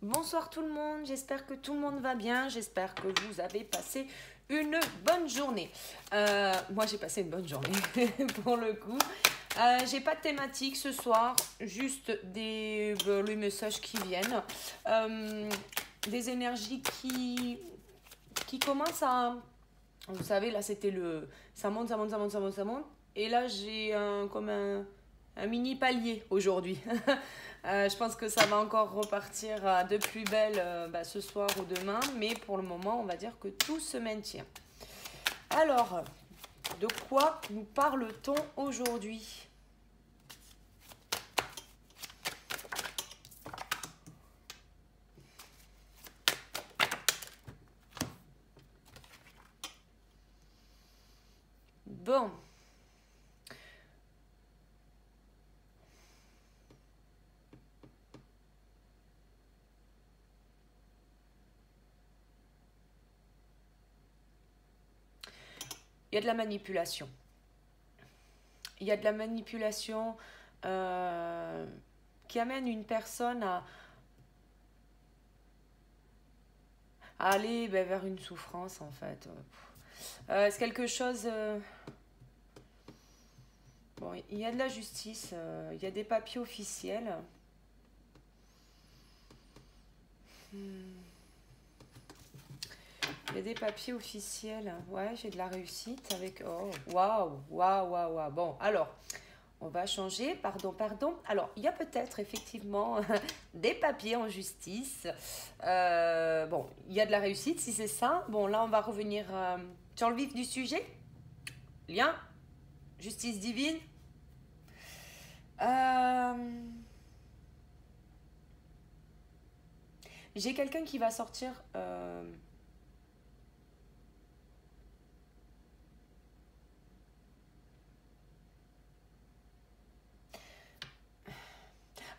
Bonsoir tout le monde, j'espère que tout le monde va bien, j'espère que vous avez passé une bonne journée. Moi j'ai passé une bonne journée pour le coup. J'ai pas de thématique ce soir, juste les messages qui viennent, des énergies qui commencent à... Vous savez, là c'était le... Ça monte, ça monte, ça monte, ça monte, ça monte. Et là j'ai comme un mini palier aujourd'hui. Je pense que ça va encore repartir de plus belle ce soir ou demain, mais pour le moment, on va dire que tout se maintient. Alors, de quoi nous parle-t-on aujourd'hui ? Bon. Il y a de la manipulation. Il y a de la manipulation qui amène une personne à aller vers une souffrance en fait. C'est quelque chose... Bon, il y a de la justice, il y a des papiers officiels. Il y a des papiers officiels. Ouais, j'ai de la réussite avec... Oh, waouh, waouh, waouh, waouh. Bon, alors, on va changer. Pardon, pardon. Alors, il y a peut-être effectivement des papiers en justice. Bon, il y a de la réussite si c'est ça. Bon, là, on va revenir sur le vif du sujet. Lien, justice divine. J'ai quelqu'un qui va sortir...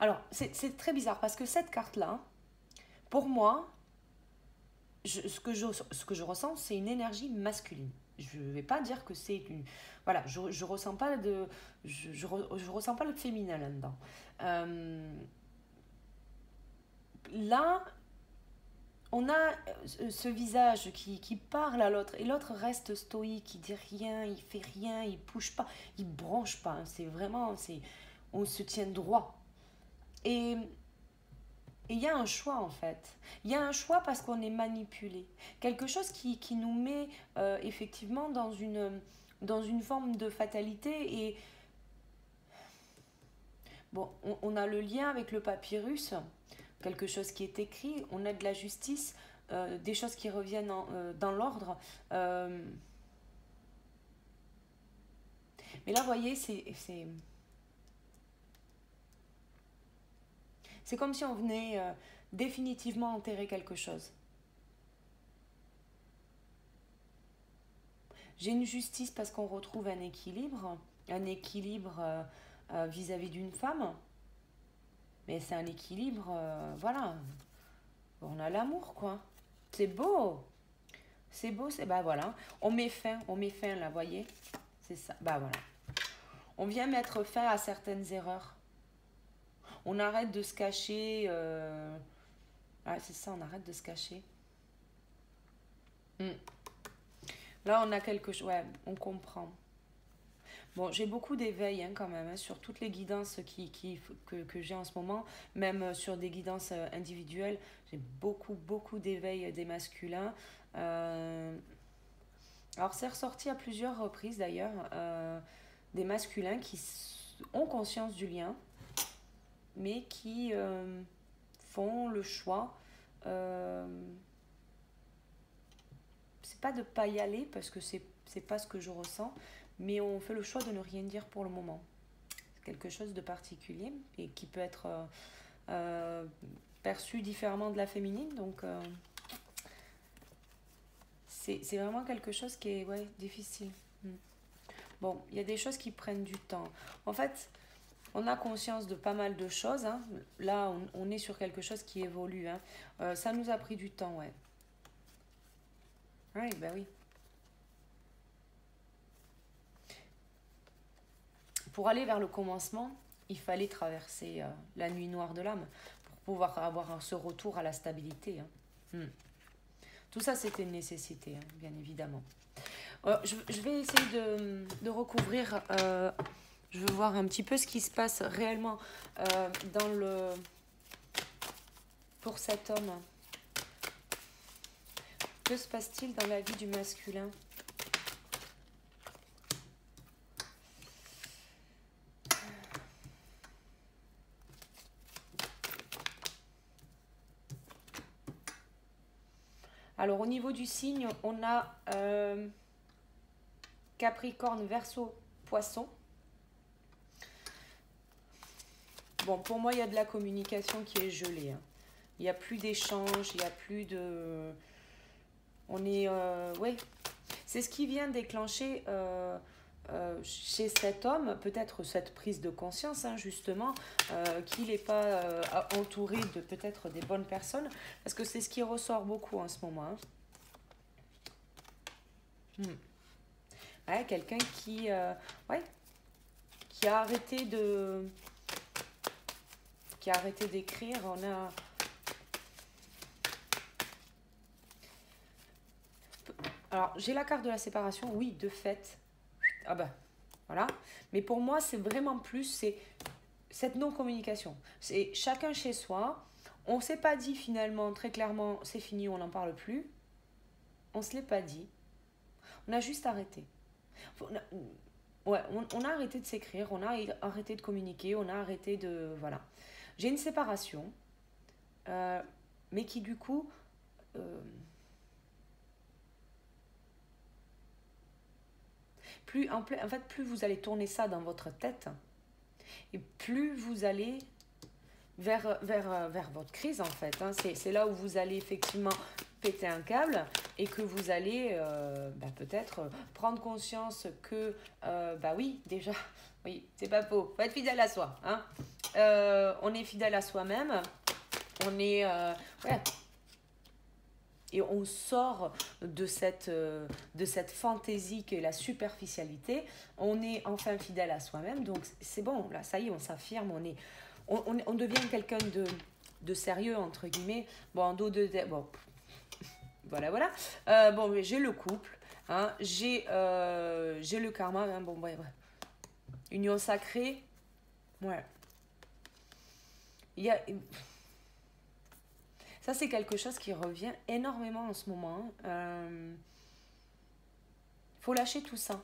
Alors, c'est très bizarre parce que cette carte-là, pour moi, ce que je ressens, c'est une énergie masculine. Je ne vais pas dire que c'est une... Voilà, je ressens pas de... Je ressens pas le féminin là-dedans. Là, on a ce visage qui parle à l'autre et l'autre reste stoïque, il dit rien, il fait rien, il bouge pas, il branche pas. C'est vraiment... On se tient droit. Et il y a un choix en fait. Il y a un choix parce qu'on est manipulé. Quelque chose qui nous met effectivement dans une forme de fatalité. Et bon, on a le lien avec le papyrus, quelque chose qui est écrit, on a de la justice, des choses qui reviennent dans l'ordre. Mais là, vous voyez, c'est comme si on venait définitivement enterrer quelque chose. J'ai une justice parce qu'on retrouve un équilibre vis-à-vis d'une femme. Mais c'est un équilibre, voilà. On a l'amour, quoi. C'est beau. C'est beau, c'est... Bah voilà. On met fin là, voyez. C'est ça, bah voilà. On vient mettre fin à certaines erreurs. On arrête de se cacher. Ah, c'est ça, on arrête de se cacher. Là, on a quelque chose. Ouais, on comprend. Bon, j'ai beaucoup d'éveil quand même sur toutes les guidances que j'ai en ce moment, même sur des guidances individuelles. J'ai beaucoup d'éveil des masculins. Alors, c'est ressorti à plusieurs reprises d'ailleurs, des masculins qui ont conscience du lien, mais qui font le choix. C'est pas de pas y aller parce que c'est pas ce que je ressens, mais on fait le choix de ne rien dire pour le moment. C'est quelque chose de particulier et qui peut être perçu différemment de la féminine, donc c'est vraiment quelque chose qui est difficile. Bon, il y a des choses qui prennent du temps. En fait, on a conscience de pas mal de choses. Hein. Là, on est sur quelque chose qui évolue. Hein. Ça nous a pris du temps, ouais. Oui, bah oui. Pour aller vers le commencement, il fallait traverser la nuit noire de l'âme pouvoir avoir ce retour à la stabilité. Hein. Tout ça, c'était une nécessité, hein, bien évidemment. Je vais essayer de recouvrir. Je veux voir un petit peu ce qui se passe réellement pour cet homme. Que se passe-t-il dans la vie du masculin? Alors, au niveau du signe, on a Capricorne, Verseau, Poisson. Bon, pour moi, il y a de la communication qui est gelée. Hein. Il n'y a plus d'échange, il n'y a plus de... On est... ouais. C'est ce qui vient déclencher chez cet homme, peut-être cette prise de conscience, hein, justement, qu'il n'est pas entouré de peut-être des bonnes personnes, parce que c'est ce qui ressort beaucoup en ce moment. Hein. Ouais, quelqu'un qui a arrêté d'écrire. On a... Alors, j'ai la carte de la séparation, oui, de fait. Ah ben, voilà. Mais pour moi, c'est vraiment plus, c'est cette non-communication. C'est chacun chez soi. On ne s'est pas dit finalement, très clairement, c'est fini, on n'en parle plus. On ne se l'est pas dit. On a juste arrêté. On a arrêté de s'écrire, on a arrêté de communiquer, on a arrêté de... Voilà. J'ai une séparation, mais qui du coup... en fait, plus vous allez tourner ça dans votre tête, et plus vous allez vers votre crise, en fait. Hein. C'est là où vous allez effectivement péter un câble et que vous allez peut-être prendre conscience que, oui, déjà, oui, c'est pas faux, faut être fidèle à soi. Hein. On est fidèle à soi-même, on est... ouais. Et on sort de cette fantaisie qui est la superficialité. On est enfin fidèle à soi-même. Donc, c'est bon, là, ça y est, on s'affirme. On devient quelqu'un de sérieux, entre guillemets. Bon, en dos de... Bon, voilà. Bon, j'ai le couple. Hein, j'ai le karma. Hein, bon, ouais. Union sacrée. Ouais. Il y a... Ça, c'est quelque chose qui revient énormément en ce moment. Faut lâcher tout ça.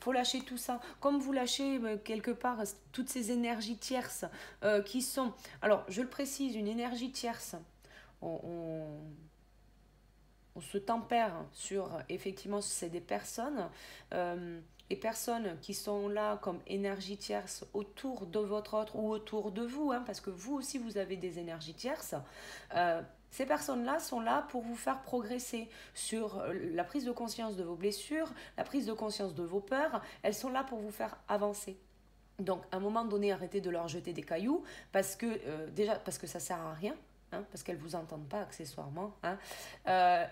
Faut lâcher tout ça. Comme vous lâchez quelque part toutes ces énergies tierces qui sont... Alors, je le précise, une énergie tierce, on se tempère sur... Effectivement, c'est des personnes... les personnes qui sont là comme énergie tierce autour de votre autre ou autour de vous, hein, parce que vous aussi vous avez des énergies tierces, ces personnes-là sont là pour vous faire progresser sur la prise de conscience de vos blessures, la prise de conscience de vos peurs, elles sont là pour vous faire avancer. Donc à un moment donné, arrêtez de leur jeter des cailloux, parce que déjà parce que ça sert à rien, hein, parce qu'elles ne vous entendent pas accessoirement, hein,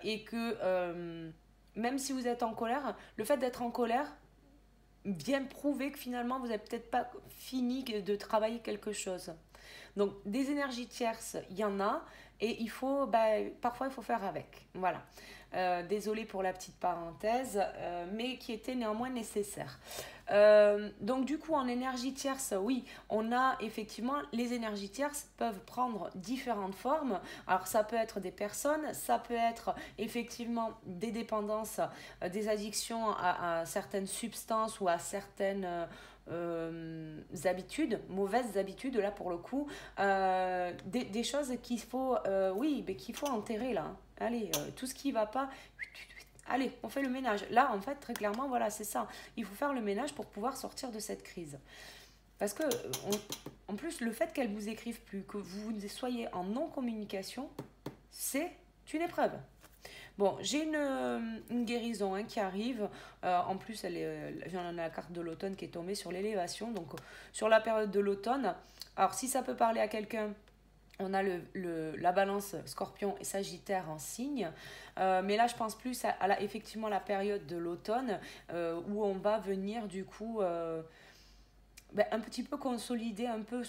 et que même si vous êtes en colère, le fait d'être en colère, bien prouver que finalement vous n'avez peut-être pas fini de travailler quelque chose. Donc des énergies tierces, il y en a et parfois il faut faire avec. Voilà. Désolée pour la petite parenthèse, mais qui était néanmoins nécessaire. Donc du coup en énergie tierce, oui, on a effectivement, les énergies tierces peuvent prendre différentes formes. Alors ça peut être des personnes, ça peut être effectivement des dépendances, des addictions à certaines substances ou à certaines habitudes, mauvaises habitudes là pour le coup, des choses qu'il faut, qu'il faut enterrer là. Hein. Allez, tout ce qui ne va pas... Allez, on fait le ménage. Là, en fait, très clairement, voilà, c'est ça. Il faut faire le ménage pour pouvoir sortir de cette crise. Parce que, en plus, le fait qu'elle vous écrive plus, que vous soyez en non-communication, c'est une épreuve. Bon, j'ai une guérison qui arrive. En plus, j'en ai la carte de l'automne qui est tombée sur l'élévation. Donc, sur la période de l'automne. Alors, si ça peut parler à quelqu'un... On a la balance scorpion et sagittaire en signe. Mais là, je pense plus à effectivement la période de l'automne où on va venir du coup ben, un petit peu consolider un peu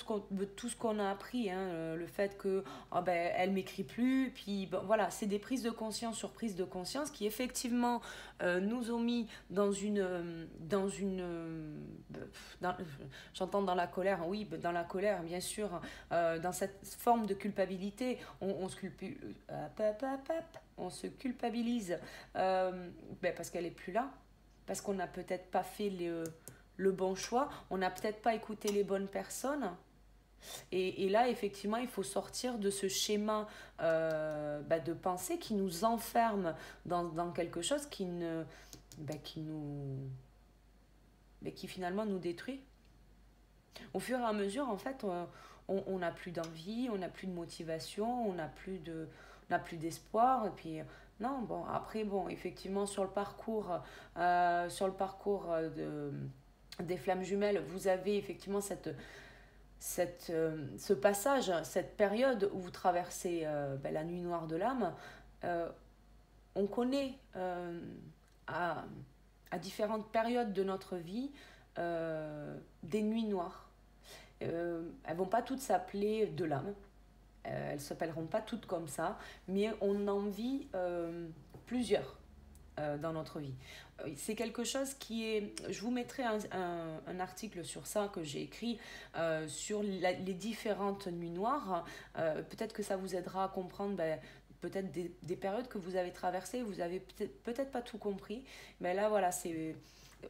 tout ce qu'on a appris, hein, le fait que ah ben, elle m'écrit plus, puis ben, voilà, c'est des prises de conscience sur prises de conscience qui effectivement nous ont mis dans- j'entends dans la colère, hein, oui, dans la colère bien sûr, dans cette forme de culpabilité, on se culpabilise ben, parce qu'elle est plus là, parce qu'on n'a peut-être pas fait le bon choix, on n'a peut-être pas écouté les bonnes personnes. Et là, effectivement, il faut sortir de ce schéma bah, de pensée qui nous enferme dans quelque chose bah, qui finalement nous détruit. Au fur et à mesure, en fait, on n'a plus d'envie, on n'a plus de motivation, on n'a plus d'espoir. Et puis, non, bon, après, bon, effectivement, sur le parcours des flammes jumelles, vous avez effectivement ce passage, cette période où vous traversez ben, la nuit noire de l'âme. euh, on connaît à différentes périodes de notre vie des nuits noires. Elles vont pas toutes s'appeler de l'âme, elles s'appelleront pas toutes comme ça, mais on en vit plusieurs dans notre vie. C'est quelque chose qui est... Je vous mettrai un article sur ça que j'ai écrit sur les différentes nuits noires. Peut-être que ça vous aidera à comprendre ben, peut-être des périodes que vous avez traversées. Vous avez peut-être pas tout compris. Mais là, voilà, c'est...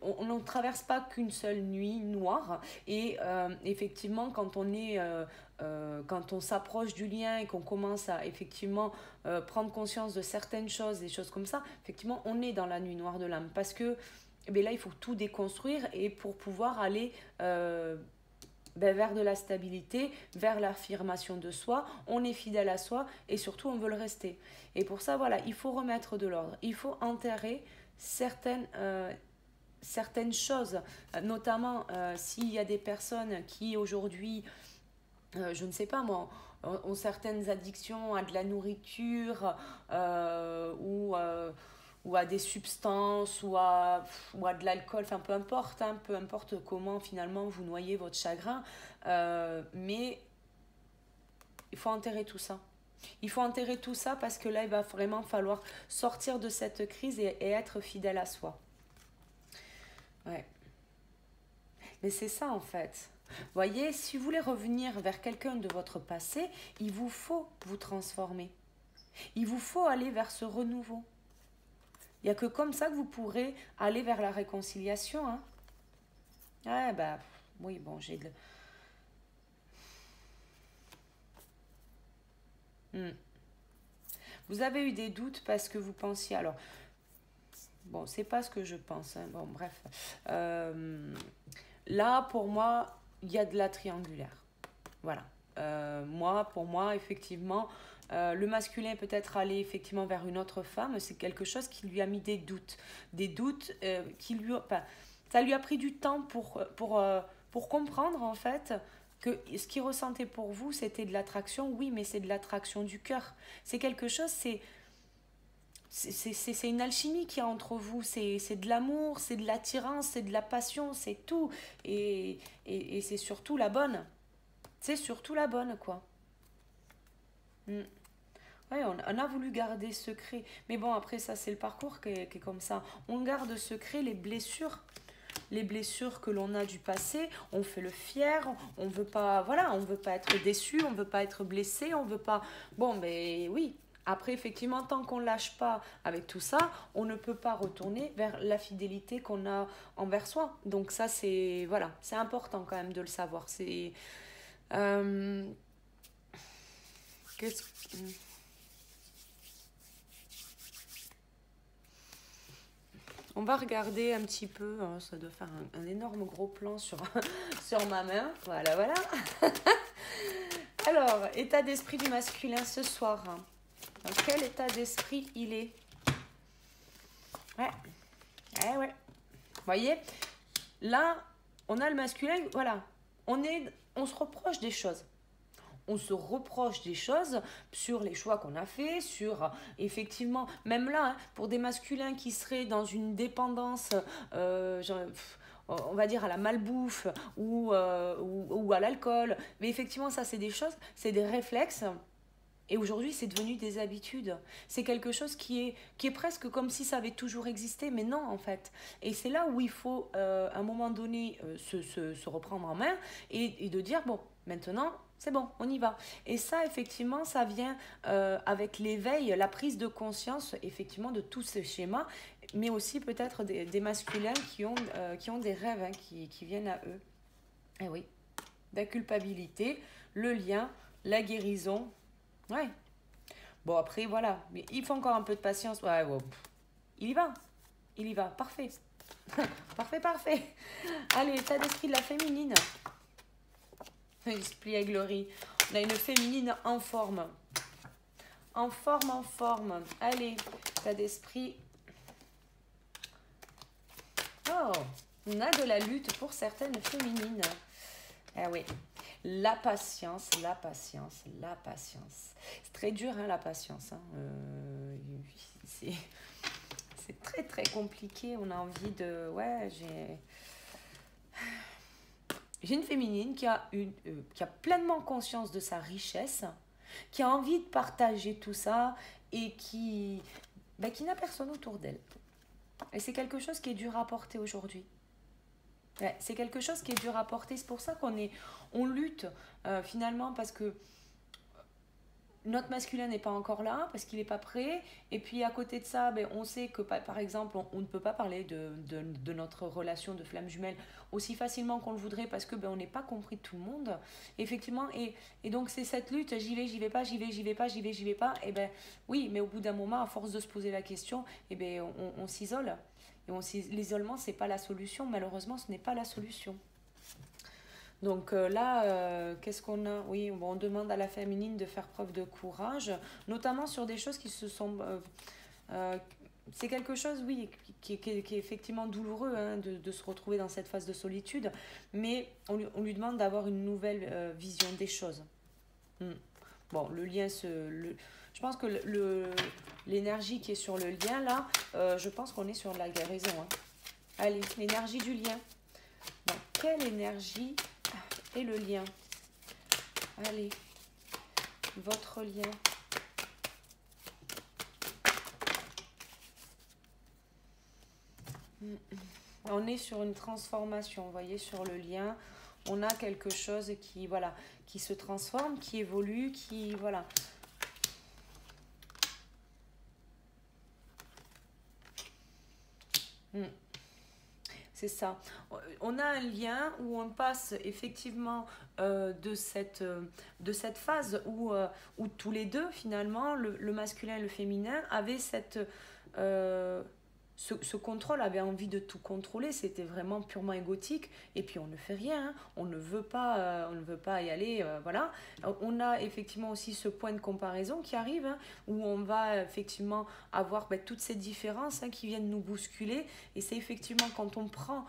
On ne traverse pas qu'une seule nuit noire et effectivement quand on s'approche du lien et qu'on commence à effectivement prendre conscience de certaines choses, des choses comme ça, effectivement on est dans la nuit noire de l'âme parce que eh bien là il faut tout déconstruire et pour pouvoir aller ben, vers de la stabilité, vers l'affirmation de soi, on est fidèle à soi et surtout on veut le rester. Et pour ça voilà, il faut remettre de l'ordre, il faut enterrer certaines choses, notamment s'il y a des personnes qui aujourd'hui, je ne sais pas moi, ont certaines addictions à de la nourriture ou à des substances ou à de l'alcool, enfin peu importe comment finalement vous noyez votre chagrin, mais il faut enterrer tout ça. Il faut enterrer tout ça parce que là, il va vraiment falloir sortir de cette crise et être fidèle à soi. Ouais. Mais c'est ça en fait. Voyez, si vous voulez revenir vers quelqu'un de votre passé, il vous faut vous transformer. Il vous faut aller vers ce renouveau. Il n'y a que comme ça que vous pourrez aller vers la réconciliation. Hein. Ouais, bah, oui, bon, j'ai de... Vous avez eu des doutes parce que vous pensiez... Alors, bon, c'est pas ce que je pense. Hein. Bon, bref. Là, pour moi, il y a de la triangulaire. Voilà. Pour moi, effectivement, le masculin peut-être aller effectivement vers une autre femme, c'est quelque chose qui lui a mis des doutes. Des doutes qui lui... Enfin, ça lui a pris du temps pour comprendre, en fait, que ce qu'il ressentait pour vous, c'était de l'attraction. Oui, mais c'est de l'attraction du cœur. C'est quelque chose, c'est une alchimie qu'il y a entre vous, c'est de l'amour, c'est de l'attirance, c'est de la passion, c'est tout. Et c'est surtout la bonne. C'est surtout la bonne, quoi. Mm. Ouais, on a voulu garder secret. Mais bon, après, ça, c'est le parcours qui est comme ça. On garde secret les blessures que l'on a du passé. On fait le fier. On veut pas, voilà, on veut pas être déçu. On veut pas être blessé. On veut pas. Bon, mais oui. Après, effectivement, tant qu'on lâche pas avec tout ça, on ne peut pas retourner vers la fidélité qu'on a envers soi. Donc ça, c'est voilà, c'est important quand même de le savoir. C'est euh, qu'est-ce On va regarder un petit peu, hein, ça doit faire un énorme gros plan sur, sur ma main. Voilà, voilà. Alors, état d'esprit du masculin ce soir. Dans quel état d'esprit il est? Ouais, ouais. Vous voyez, là, on a le masculin, voilà. On se reproche des choses. On se reproche des choses sur les choix qu'on a faits, sur effectivement, même là, hein, pour des masculins qui seraient dans une dépendance, on va dire à la malbouffe ou à l'alcool. Mais effectivement, ça, c'est des choses, c'est des réflexes. Et aujourd'hui, c'est devenu des habitudes. C'est quelque chose qui est presque comme si ça avait toujours existé, mais non, en fait. Et c'est là où il faut, à un moment donné, se reprendre en main et de dire, bon, maintenant, c'est bon, on y va. Et ça, effectivement, ça vient avec l'éveil, la prise de conscience, effectivement, de tous ces schémas, mais aussi peut-être des masculins qui ont des rêves hein, qui viennent à eux. Et oui, la culpabilité, le lien, la guérison. Ouais. Bon, après, voilà. Mais il faut encore un peu de patience. Ouais, bon. Il y va. Il y va. Parfait. Parfait, parfait. Allez, état d'esprit de la féminine. Esprit à glory. On a une féminine en forme. En forme, en forme. Allez, état d'esprit. Oh, on a de la lutte pour certaines féminines. Ah oui. La patience, la patience, la patience. C'est très dur, hein, la patience. Hein. C'est très, très compliqué. On a envie de... Ouais, j'ai une féminine qui a pleinement conscience de sa richesse, qui a envie de partager tout ça et qui n'a personne autour d'elle. Et c'est quelque chose qui est dur à porter aujourd'hui. Ouais, c'est quelque chose qui est dur à porter. C'est pour ça on lutte finalement parce que notre masculin n'est pas encore là, parce qu'il n'est pas prêt. Et puis à côté de ça, on sait que par exemple, on ne peut pas parler de notre relation de flamme jumelle aussi facilement qu'on le voudrait parce que on n'est pas compris de tout le monde. Effectivement, et donc c'est cette lutte, j'y vais pas, j'y vais pas. Et oui, mais au bout d'un moment, à force de se poser la question, on s'isole. Et l'isolement, ce n'est pas la solution. Malheureusement, ce n'est pas la solution. Donc là, qu'est-ce qu'on a? Oui, bon, on demande à la féminine de faire preuve de courage, notamment sur des choses qui se sont... c'est quelque chose, oui, qui est effectivement douloureux hein, de se retrouver dans cette phase de solitude, mais on lui demande d'avoir une nouvelle vision des choses. Bon, le lien je pense que l'énergie qui est sur le lien, là, je pense qu'on est sur de la guérison. Hein. Allez, l'énergie du lien. Dans quelle énergie est le lien? Allez, votre lien. On est sur une transformation, vous voyez, sur le lien. On a quelque chose qui se transforme, qui évolue, qui, voilà... C'est ça. On a un lien où on passe effectivement de cette phase où tous les deux, finalement, le masculin et le féminin, avaient ce contrôle, avait envie de tout contrôler. C'était vraiment purement égotique. Et puis on ne fait rien. Hein. On ne veut pas y aller. Voilà. On a effectivement aussi ce point de comparaison qui arrive, hein, où on va effectivement avoir toutes ces différences hein, qui viennent nous bousculer. Et c'est effectivement quand on prend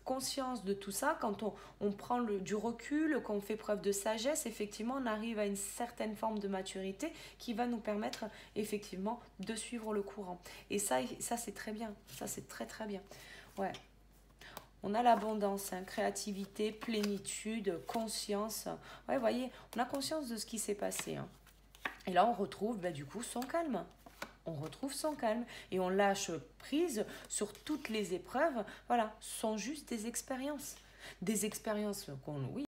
conscience de tout ça, quand on prend du recul, qu'on fait preuve de sagesse, effectivement, on arrive à une certaine forme de maturité qui va nous permettre effectivement de suivre le courant. Et ça c'est très bien. Ça, c'est très, très bien. Ouais. On a l'abondance, hein, créativité, plénitude, conscience. Ouais, vous voyez, on a conscience de ce qui s'est passé. Hein. Et là, on retrouve du coup son calme. On retrouve son calme et on lâche prise sur toutes les épreuves. Voilà, ce sont juste des expériences. Des expériences qu'on, oui,